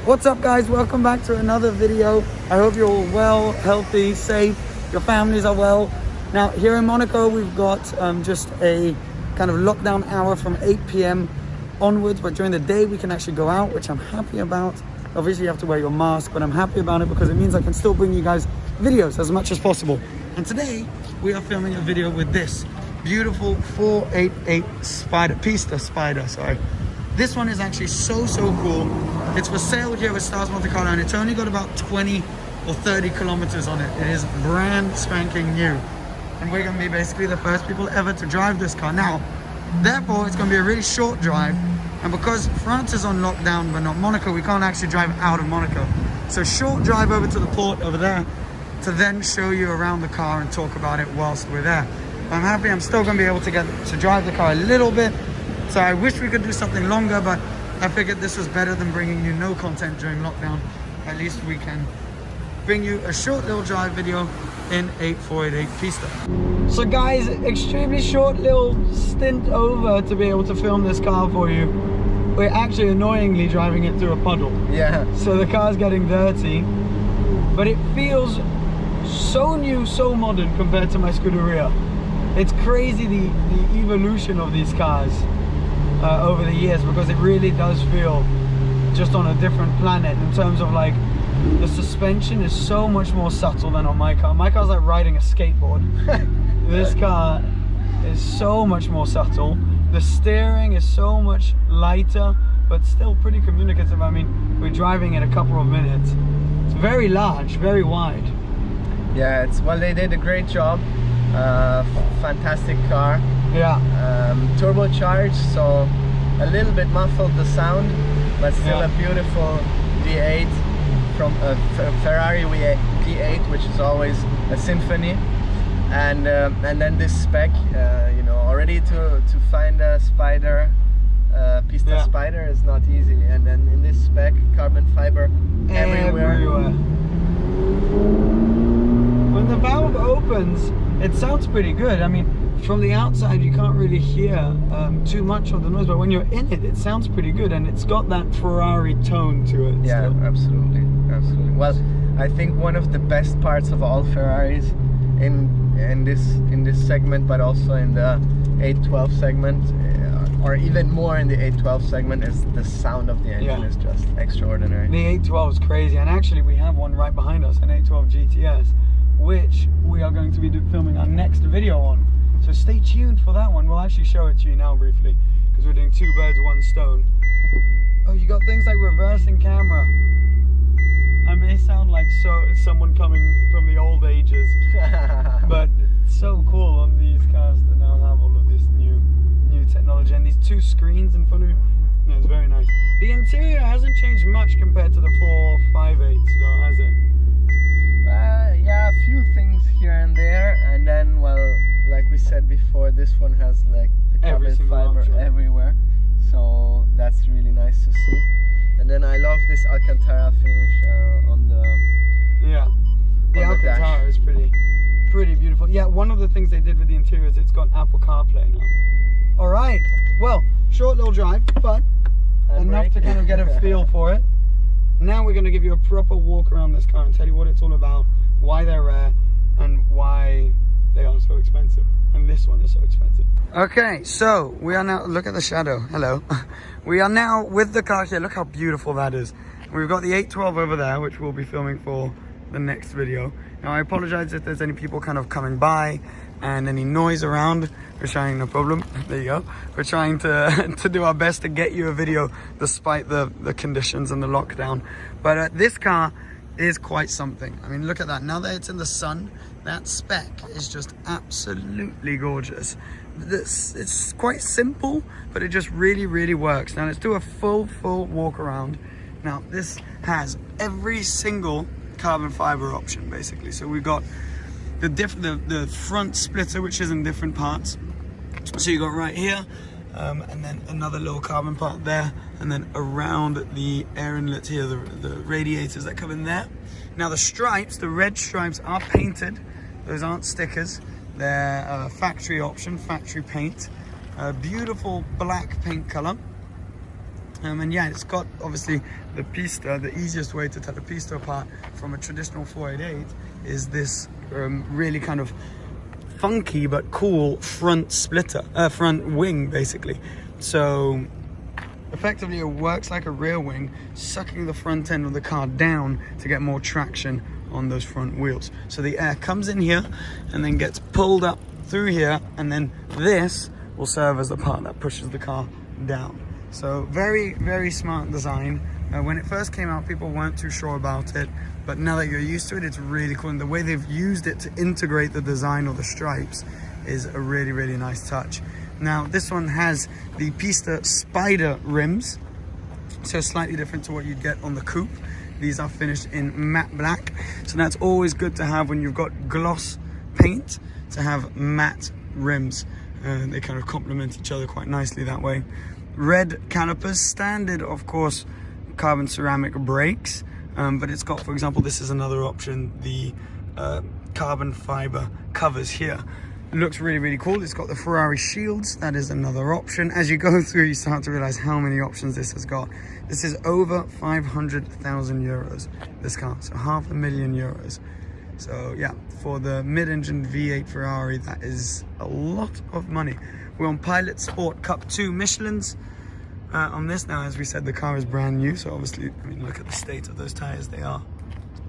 What's up, guys? Welcome back to another video. I hope you're all well, healthy, safe, your families are well. Now here in Monaco we've got just a kind of lockdown hour from 8 p.m. onwards, but during the day we can actually go out, which I'm happy about. Obviously you have to wear your mask, but I'm happy about it because it means I can still bring you guys videos as much as possible. And today we are filming a video with this beautiful 488 Pista spider, sorry. This one is actually so cool. It's for sale here with Stars Monte Carlo, and it's only got about 20 or 30 kilometers on it. It is brand spanking new. And we're gonna be basically the first people ever to drive this car. Now, therefore, it's gonna be a really short drive. And because France is on lockdown, but not Monaco, we can't actually drive out of Monaco. So short drive over to the port over there to then show you around the car and talk about it whilst we're there. I'm happy I'm still gonna be able to get to drive the car a little bit. So I wish we could do something longer, but I figured this was better than bringing you no content during lockdown. At least we can bring you a short little drive video in a 488 Pista. So guys, extremely short little stint over to be able to film this car for you. We're actually annoyingly driving it through a puddle. Yeah. So the car's getting dirty, but it feels so new, so modern compared to my Scuderia. It's crazy the evolution of these cars over the years, because it really does feel just on a different planet in terms of like the suspension is so much more subtle than on my car. My car's like riding a skateboard. This car is so much more subtle. The steering is so much lighter but still pretty communicative. I mean, we're driving in a couple of minutes. It's very large, very wide. Yeah, well, they did a great job. Fantastic car. Yeah. Turbocharged, so a little bit muffled the sound, but still a beautiful V8 from a Ferrari V8, which is always a symphony. And then this spec, you know, already to find a spider, Pista spider is not easy. And then in this spec, carbon fiber everywhere. When the valve opens, it sounds pretty good. I mean, from the outside you can't really hear too much of the noise, but when you're in it, it sounds pretty good, and it's got that Ferrari tone to it. Yeah, still. Absolutely. Well, I think one of the best parts of all Ferraris in this segment, but also in the 812 segment, or even more in the 812 segment, is the sound of the engine is just extraordinary. The 812 is crazy, and actually we have one right behind us, an 812 GTS, which we are going to be filming our next video on. So stay tuned for that one. We'll actually show it to you now briefly, because we're doing two birds, one stone. Oh, you got things like reversing camera. I may sound like someone coming from the old ages, but it's so cool on these cars that now have all of this new technology, and these two screens in front of you. Yeah, it's very nice. The interior hasn't changed much compared to the 458s, though, has it? Yeah, a few things here and there, and then, well, like we said before, this one has like the carbon fiber everywhere, so that's really nice to see. And then I love this Alcantara finish on the Alcantara is pretty beautiful. Yeah, one of the things they did with the interior is it's got Apple CarPlay now. All right, well, short little drive, but enough to kind of get a feel for it. Now we're going to give you a proper walk around this car and tell you what it's all about, why they're rare, and why they are so expensive. And this one is so expensive. Okay, so we are now, look at the shadow, hello. We are now with the car here. Look how beautiful that is. We've got the 812 over there, which we'll be filming for the next video. Now I apologize if there's any people kind of coming by and any noise around. We're trying, no problem, there you go. We're trying to do our best to get you a video despite the conditions and the lockdown. But this car is quite something. I mean, look at that. Now that it's in the sun, that spec is just absolutely gorgeous. It's quite simple, but it just really works. Now let's do a full walk around. Now this has every single carbon fiber option basically. So we've got the front splitter, which is in different parts. So you got right here, and then another little carbon part there, and then around the air inlet here, the radiators that come in there. Now the stripes, the red stripes, are painted. Those aren't stickers. They're factory option, factory paint. Beautiful black paint color. And yeah, it's got obviously the Pista. The easiest way to tell a Pista apart from a traditional 488 is this really kind of funky but cool front splitter, front wing basically. So effectively it works like a rear wing, sucking the front end of the car down to get more traction on those front wheels. So the air comes in here and then gets pulled up through here, and then this will serve as the part that pushes the car down. So very, very smart design. When it first came out, people weren't too sure about it, but now that you're used to it, it's really cool. And the way they've used it to integrate the design or the stripes is a really, really nice touch. Now, this one has the Pista Spider rims, so slightly different to what you'd get on the coupe. These are finished in matte black, so that's always good to have when you've got gloss paint, to have matte rims. They kind of complement each other quite nicely that way. Red calipers, standard of course carbon ceramic brakes, but it's got, for example, this is another option, the carbon fiber covers here. It looks really, really cool. It's got the Ferrari shields, that is another option. As you go through, you start to realize how many options this has got. This is over 500,000 euros, this car, so €500,000. So yeah, for the mid-engine V8 Ferrari, that is a lot of money. We're on Pilot Sport Cup 2 Michelins on this now. As we said, the car is brand new, so obviously, I mean, look at the state of those tires. They are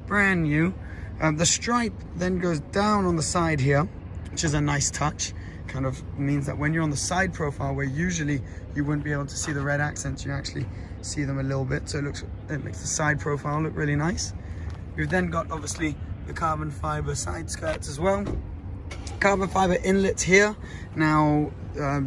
brand new. The stripe then goes down on the side here, which is a nice touch. Kind of means that when you're on the side profile, where usually you wouldn't be able to see the red accents, you actually see them a little bit. So it makes the side profile look really nice. We've then got obviously the carbon fiber side skirts as well. Carbon fiber inlets here. Now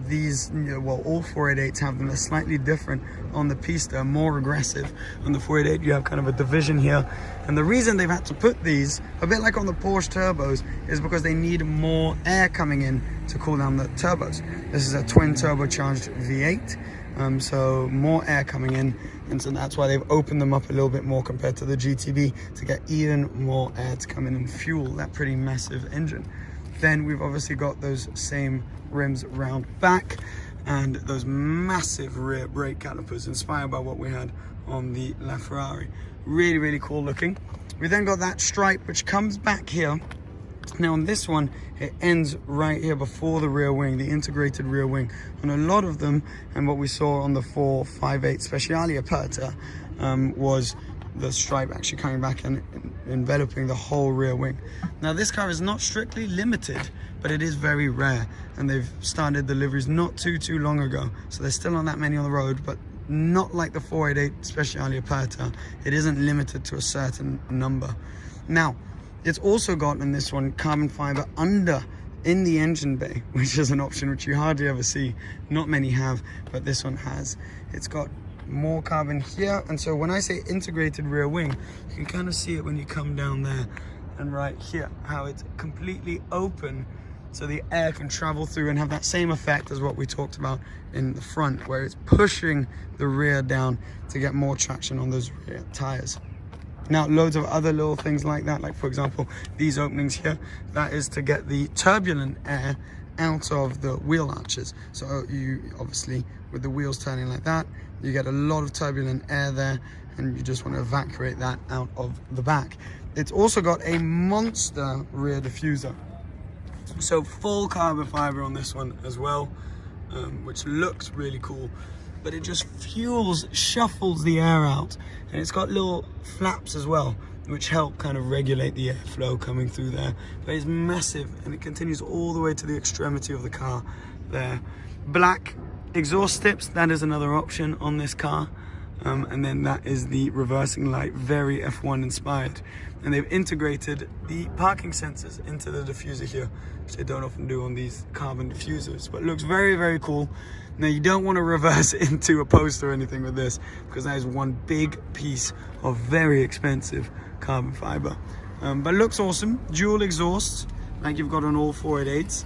these, well, all 488s have them. They're slightly different on the Pista, more aggressive. On the 488 you have kind of a division here, and the reason they've had to put these, a bit like on the Porsche turbos, is because they need more air coming in to cool down the turbos. This is a twin turbocharged V8, so more air coming in, and so that's why they've opened them up a little bit more compared to the GTB, to get even more air to come in and fuel that pretty massive engine. Then we've obviously got those same rims round back and those massive rear brake calipers, inspired by what we had on the LaFerrari. Really, really cool looking. We then got that stripe which comes back here. Now on this one, it ends right here before the rear wing, the integrated rear wing. On a lot of them, and what we saw on the 458 Speciale Aperta, was the stripe actually coming back and enveloping the whole rear wing. Now this car is not strictly limited, but it is very rare, and they've started deliveries not too long ago, so there's still not that many on the road, but not like the 488 Speciale Aperta. It isn't limited to a certain number. Now it's also got in this one carbon fiber under in the engine bay, which is an option which you hardly ever see. Not many have, but this one has. It's got more carbon here, and so when I say integrated rear wing, you can kind of see it when you come down there and right here, how it's completely open, so the air can travel through and have that same effect as what we talked about in the front, where it's pushing the rear down to get more traction on those rear tires. Now loads of other little things like that, like for example these openings here, that is to get the turbulent air out of the wheel arches. So you obviously, with the wheels turning like that, you get a lot of turbulent air there, and you just want to evacuate that out of the back. It's also got a monster rear diffuser, so full carbon fiber on this one as well, which looks really cool, but it just shuffles the air out, and it's got little flaps as well, which help kind of regulate the airflow coming through there. But it's massive, and it continues all the way to the extremity of the car there. Black exhaust tips, that is another option on this car. And then that is the reversing light, very F1 inspired. And they've integrated the parking sensors into the diffuser here, which they don't often do on these carbon diffusers, but it looks very, very cool. Now you don't want to reverse into a post or anything with this, because that is one big piece of very expensive carbon fiber. But it looks awesome. Dual exhausts, like you've got on all 488s.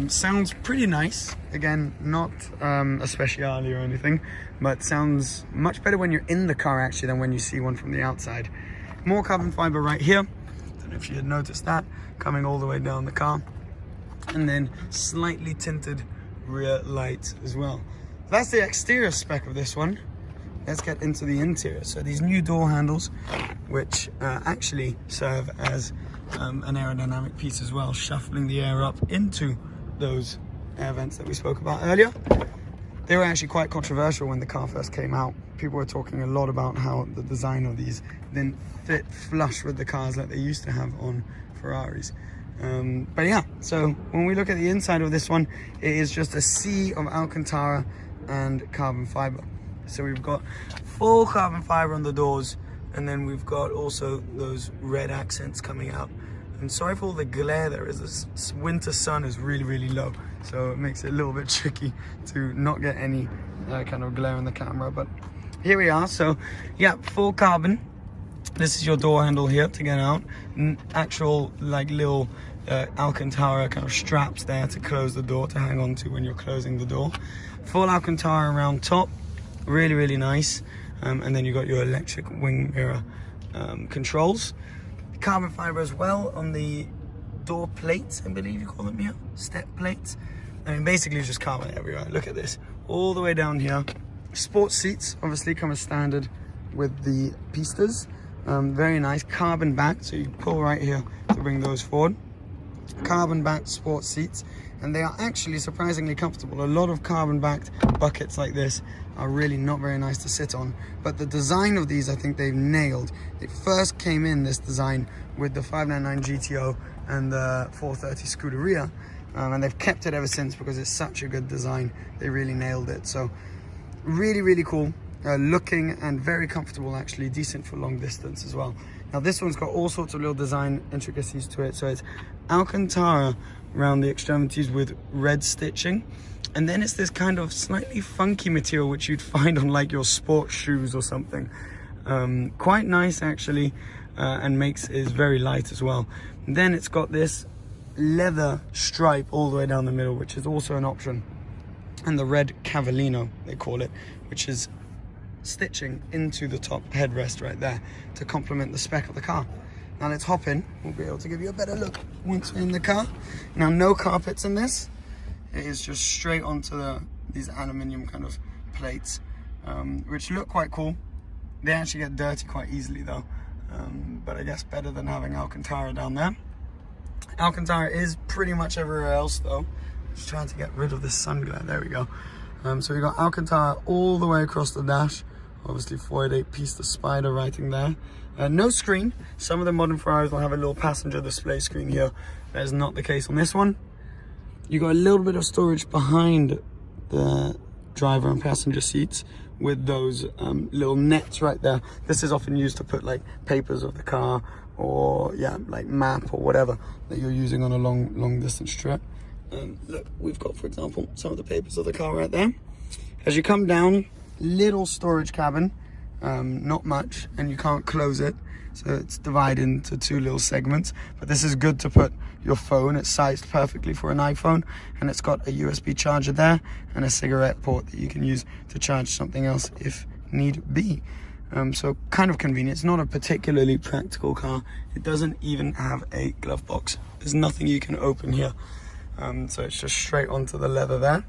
Sounds pretty nice. Again, not a Speciale or anything, but sounds much better when you're in the car actually than when you see one from the outside. More carbon fiber right here. Don't know if you had noticed that, coming all the way down the car. And then slightly tinted rear lights as well. That's the exterior spec of this one. let's get into the interior. So these new door handles, which actually serve as an aerodynamic piece as well, shuffling the air up into those air vents that we spoke about earlier. They were actually quite controversial when the car first came out. People were talking a lot about how the design of these didn't fit flush with the cars like they used to have on Ferraris. But yeah, so when we look at the inside of this one, it is just a sea of Alcantara and carbon fiber. So we've got full carbon fiber on the doors, and then we've got also those red accents coming out. And sorry for all the glare there is. This winter sun is really low, so it makes it a little bit tricky to not get any kind of glare in the camera. But here we are. So yeah, full carbon. This is your door handle here to get out. Actual like little Alcantara kind of straps there to close the door, to hang on to when you're closing the door. Full Alcantara around top, really nice. And then you got your electric wing mirror controls. Carbon fiber as well on the door plates, I believe you call them here, step plates. I mean, basically just carbon everywhere. Look at this, all the way down here. Sports seats obviously come as standard with the Pistas. Very nice, carbon backed, so you pull right here to bring those forward. Carbon backed sports seats, and they are actually surprisingly comfortable. A lot of carbon backed buckets like this are really not very nice to sit on, but the design of these I think they've nailed. It first came in this design with the 599 GTO and the 430 Scuderia, and they've kept it ever since because it's such a good design. They really nailed it. So really cool looking, and very comfortable actually, decent for long distance as well. Now this one's got all sorts of little design intricacies to it. So it's Alcantara around the extremities with red stitching, and then it's this kind of slightly funky material which you'd find on like your sports shoes or something. Quite nice actually, and is very light as well. And then it's got this leather stripe all the way down the middle, which is also an option, and the red Cavallino they call it, which is stitching into the top headrest right there to complement the spec of the car. Now let's hop in. We'll be able to give you a better look once we're in the car. Now no carpets in this. It is just straight onto these aluminium kind of plates, which look quite cool. They actually get dirty quite easily though, but I guess better than having Alcantara down there. Alcantara is pretty much everywhere else though. Just trying to get rid of this sun glare. There we go. So we got Alcantara all the way across the dash. Obviously 488 Pista Spider writing there. No screen. Some of the modern Ferraris will have a little passenger display screen here. That is not the case on this one. You got a little bit of storage behind the driver and passenger seats with those little nets right there. This is often used to put like papers of the car, or yeah, like map or whatever that you're using on a long distance trip. Look, we've got, for example, some of the papers of the car right there. As you come down, little storage cabin, not much, and you can't close it, so it's divided into two little segments. But this is good to put your phone. It's sized perfectly for an iPhone, and it's got a USB charger there and a cigarette port that you can use to charge something else if need be. So kind of convenient. It's not a particularly practical car. It doesn't even have a glove box. There's nothing you can open here. So it's just straight onto the leather there.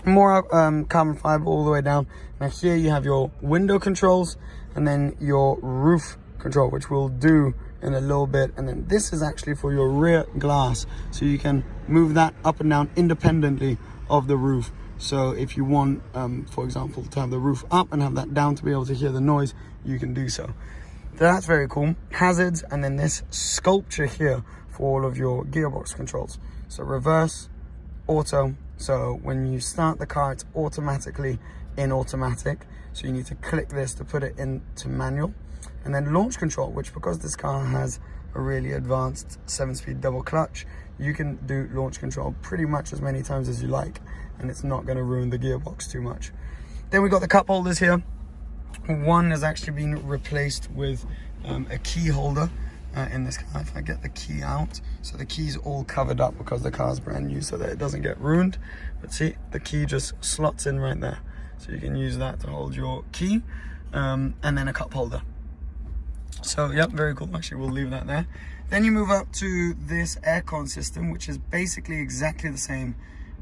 More carbon fiber all the way down. Now here you have your window controls, and then your roof control, which we'll do in a little bit. And then this is actually for your rear glass, so you can move that up and down independently of the roof. So if you want, for example, to have the roof up and have that down to be able to hear the noise, you can do so. So that's very cool. Hazards, and then this sculpture here for all of your gearbox controls. So reverse, auto. So when you start the car, it's automatically in automatic. So you need to click this to put it into manual. And then launch control, which because this car has a really advanced 7-speed double clutch, you can do launch control pretty much as many times as you like, and it's not going to ruin the gearbox too much. Then we got the cup holders here. One has actually been replaced with a key holder in this car. If I get the key out, so the key's all covered up because the car's brand new, so that it doesn't get ruined. But see, the key just slots in right there, so you can use that to hold your key, and then a cup holder. So yep, very cool. Actually, we'll leave that there. Then you move up to this aircon system, which is basically exactly the same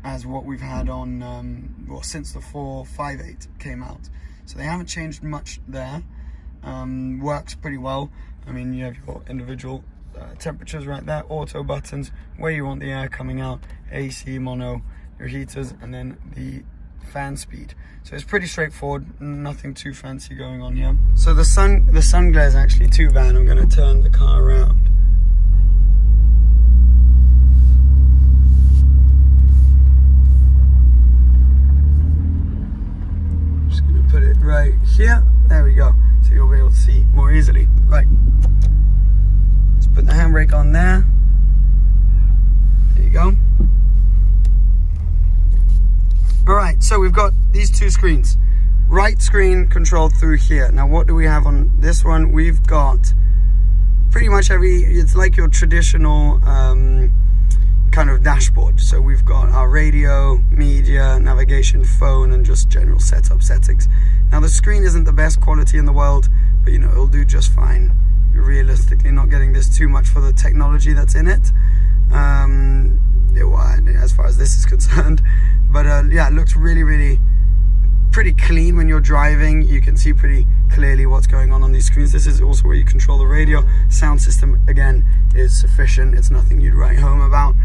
as what we've had on well, since the 458 came out. So they haven't changed much there. Works pretty well. I mean, you have your individual temperatures right there, auto buttons, where you want the air coming out, AC, mono, your heaters, and then the fan speed. So it's pretty straightforward, nothing too fancy going on here. So the sun glare is actually too bad. I'm going to turn the car around. Just going to put it right here. There we go. So you'll be able to see more easily. Right. Let's put the handbrake on there. There you go. Alright, so we've got these two screens. Right screen controlled through here. Now what do we have on this one? We've got pretty much it's like your traditional kind of dashboard. So we've got our radio, media, navigation, phone, and just general setup settings. Now the screen isn't the best quality in the world, but you know, it'll do just fine. You're realistically not getting this too much for the technology that's in it. As far as this is concerned, but yeah, it looks really pretty clean when you're driving. You can see pretty clearly what's going on these screens. This is also where you control the radio. Sound system again is sufficient. It's nothing you'd write home about.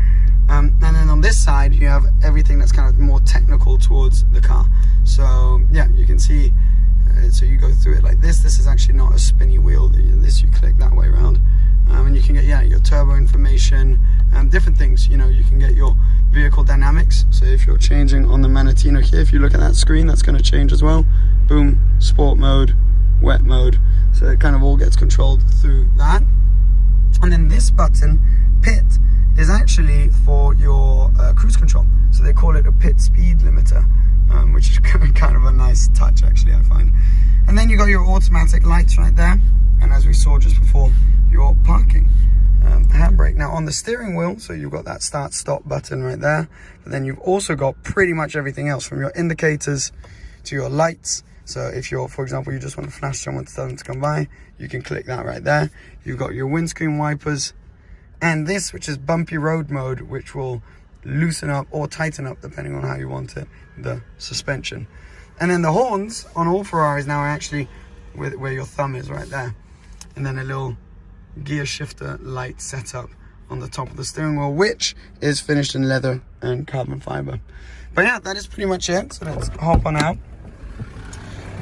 And then on this side you have everything that's kind of more technical towards the car. So yeah, you can see so you go through it like this. This is actually not a spinny wheel. This you click that way around. And you can get your turbo information, different things. You know, you can get your vehicle dynamics. So if you're changing on the Manatino here, if you look at that screen, that's going to change as well. Boom, sport mode, wet mode. So it kind of all gets controlled through that. And then this button, pit, is actually for your cruise control. So they call it a pit speed limiter, which is kind of a nice touch actually, I find. And then you got your automatic lights right there. And as we saw just before, your parking handbrake. Now on the steering wheel, so you've got that start stop button right there, but then you've also got pretty much everything else, from your indicators to your lights. So if you're, for example, you just want to flash someone to tell them to come by, you can click that right there. You've got your windscreen wipers, and this, which is bumpy road mode, which will loosen up or tighten up depending on how you want it, the suspension. And then the horns on all Ferraris now are actually where your thumb is right there, and then a little gear shifter light setup on the top of the steering wheel, which is finished in leather and carbon fiber. But yeah, that is pretty much it. So let's hop on out.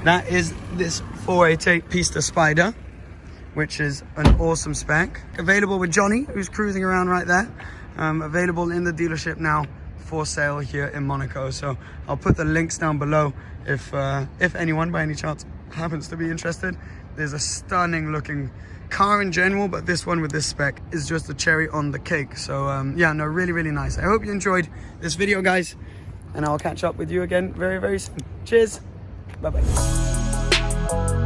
That is this 488 Pista Spider, which is an awesome spec. Available with Johnny, who's cruising around right there. Available in the dealership now for sale here in Monaco. So I'll put the links down below if anyone by any chance happens to be interested. There's a stunning looking car in general, but this one with this spec is just a cherry on the cake. So yeah, no, really nice. I hope you enjoyed this video, guys, and I'll catch up with you again very soon. Cheers, bye bye.